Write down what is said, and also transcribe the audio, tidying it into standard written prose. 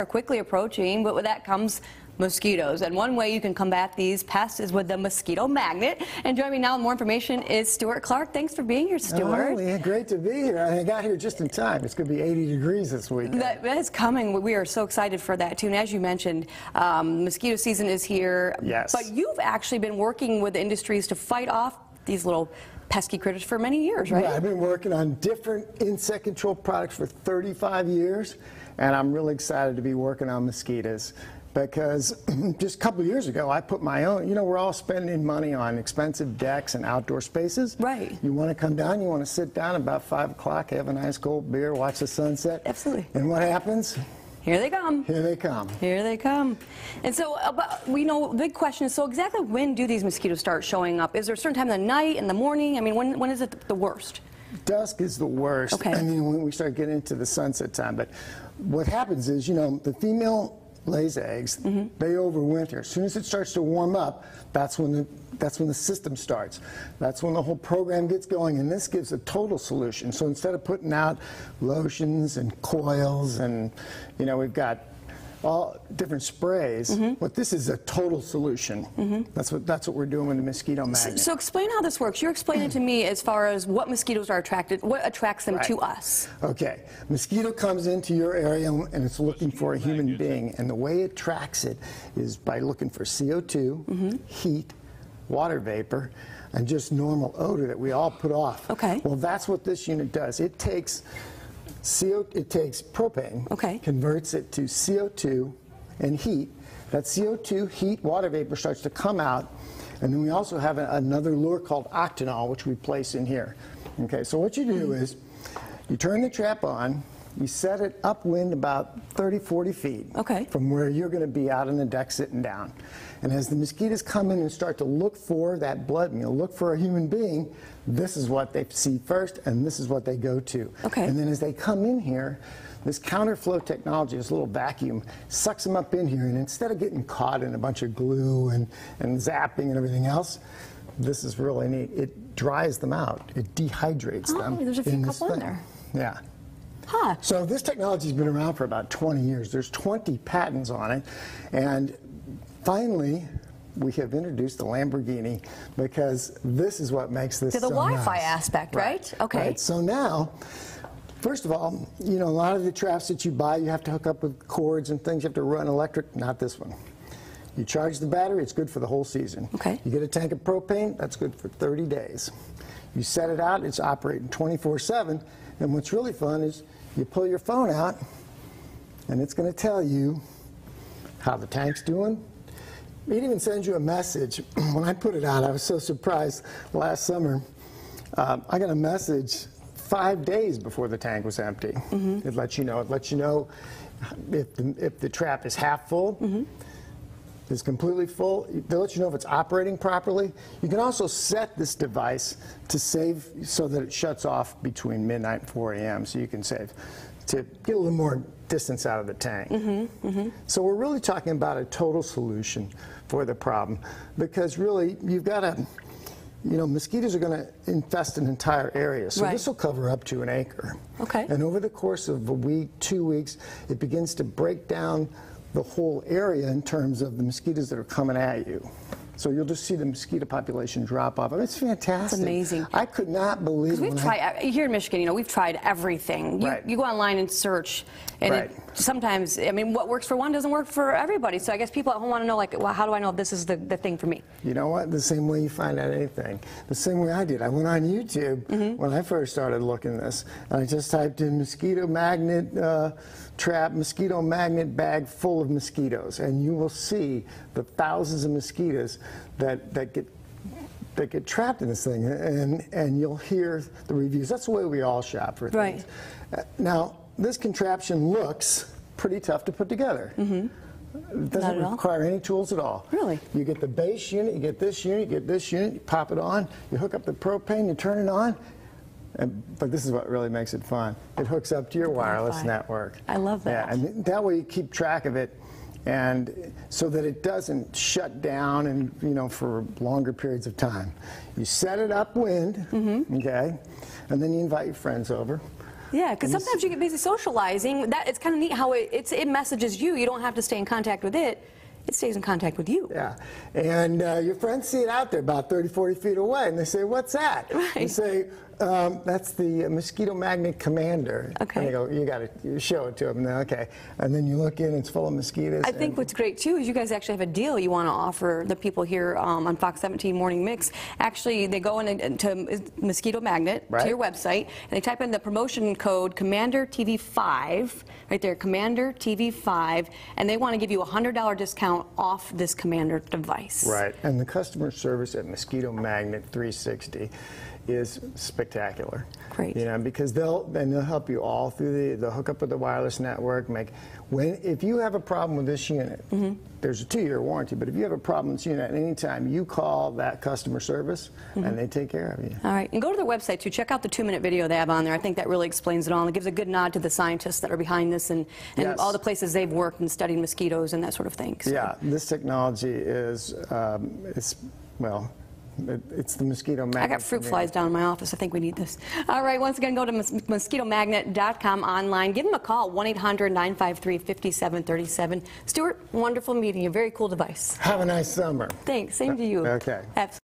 are quickly approaching, but with that comes mosquitoes. And one way you can combat these pests is with the mosquito magnet. And joining me now with more information is Stuart Clark. Thanks for being here, Stuart. Oh, yeah, great to be here. I got here just in time. It's going to be 80 degrees this week. That is coming. We are so excited for that, too. And as you mentioned, mosquito season is here. Yes. But you've actually been working with the industries to fight off these little pesky critters for many years, right? Yeah, I've been working on different insect control products for 35 years, and I'm really excited to be working on mosquitoes because just a couple of years ago, I put my own, we're all spending money on expensive decks and outdoor spaces. Right. You want to come down, you want to sit down about 5 o'clock, have a nice cold beer, watch the sunset. Absolutely. And what happens? Here they come. Here they come. Here they come. And so, the big question is, so exactly when do these mosquitoes start showing up? Is there a certain time of the night, in the morning? I mean, when is it the worst? Dusk is the worst. Okay. I mean, when we start getting into the sunset time. But what happens is, the female lays eggs, they overwinter. As soon as it starts to warm up, that's when the system starts. That's when the whole program gets going, and this gives a total solution. So instead of putting out lotions and coils and, we've got all different sprays, but this is a total solution. That's what we're doing with the mosquito magnet. So explain how this works. You're explaining to me as far as what mosquitoes are attracted, what attracts them to us. Okay, mosquito comes into your area and it's looking for a human being, and the way it tracks it is by looking for CO2, heat, water vapor, and just normal odor that we all put off. Okay. Well, that's what this unit does. It takes propane, converts it to CO2 and heat. That CO2, heat, water vapor starts to come out, and then we also have another lure called octanol, which we place in here. Okay, so what you do is you turn the trap on, you set it upwind about 30, 40 feet from where you're going to be out on the deck sitting down. And as the mosquitoes come in and start to look for that blood meal, look for a human being, this is what they see first, and this is what they go to. Okay. And then as they come in here, this counterflow technology, this little vacuum, sucks them up in here, and instead of getting caught in a bunch of glue and zapping and everything else, this is really neat. It dries them out. It dehydrates them. There's a few couple in there. Yeah. Huh. So this technology has been around for about 20 years. There's 20 patents on it, and finally, we have introduced the Lamborghini because this is what makes this to the so Wi-Fi nice. aspect, right? Okay. Right. So now, first of all, a lot of the traps that you buy, you have to hook up with cords and things. You have to run electric. Not this one. You charge the battery, it's good for the whole season. Okay. You get a tank of propane, that's good for 30 days. You set it out, it's operating 24/7. And what's really fun is you pull your phone out, and it's going to tell you how the tank's doing. It even sends you a message. When I put it out, I was so surprised last summer. I got a message 5 days before the tank was empty. It lets you know. It lets you know if the trap is half full, is completely full. They'll let you know if it's operating properly. You can also set this device to save so that it shuts off between midnight and 4 a.m. so you can save to get a little more distance out of the tank. So we're really talking about a total solution for the problem, because really you've got to, mosquitoes are going to infest an entire area. So this will cover up to an acre. Okay. And over the course of a week, 2 weeks, it begins to break down the whole area in terms of the mosquitoes that are coming at you. So you'll just see the mosquito population drop off. I mean, it's fantastic. It's amazing. I could not believe it. We've tried, here in Michigan, we've tried everything. You go online and search, and sometimes, what works for one doesn't work for everybody. So I guess people at home want to know, well, how do I know if this is the thing for me? You know what? The same way you find out anything. The same way I did. I went on YouTube when I first started looking at this, and I just typed in mosquito magnet trap, mosquito magnet bag full of mosquitoes, and you will see the thousands of mosquitoes that get trapped in this thing, and you'll hear the reviews. That's the way we all shop for things. Now, this contraption looks pretty tough to put together. It doesn't require any tools at all. Really? You get the base unit, you get this unit, you get this unit, you pop it on, you hook up the propane, you turn it on, but this is what really makes it fun. It hooks up to your wireless network. I love that. Yeah, and that way you keep track of it, and so that it doesn't shut down and for longer periods of time. You set it upwind, okay, and then you invite your friends over. Yeah, because sometimes you get busy socializing. It's kind of neat how it messages you. You don't have to stay in contact with it. It stays in contact with you. Yeah, and your friends see it out there about 30, 40 feet away, and they say, what's that? Right. You say, that's the Mosquito Magnet Commander. Okay. And they go, you got to show it to them. And then, okay. And then you look in, it's full of mosquitoes. I think what's great, too, is you guys actually have a deal you want to offer the people here on Fox 17 Morning Mix. Actually, they go into Mosquito Magnet, to your website, and they type in the promotion code Commander TV5, right there, Commander TV5, and they want to give you a $100 discount off this Commander device. Right, and the customer service at Mosquito Magnet 360 is spectacular. Great. You know, because they'll help you all through the hookup with the wireless network. If you have a problem with this unit, there's a 2-year warranty, but if you have a problem with this unit at any time, you call that customer service and they take care of you. All right, and go to their website too. Check out the 2-minute video they have on there. I think that really explains it all, and it gives a good nod to the scientists that are behind this and all the places they've worked and studied mosquitoes and that sort of thing. So. Yeah, this technology is, it's the Mosquito Magnet. I got fruit flies down in my office. I think we need this. All right, once again, go to mosquitomagnet.com online. Give them a call, 1-800-953-5737. Stuart, wonderful meeting you. Very cool device. Have a nice summer. Thanks. Same to you. Okay. Absolutely.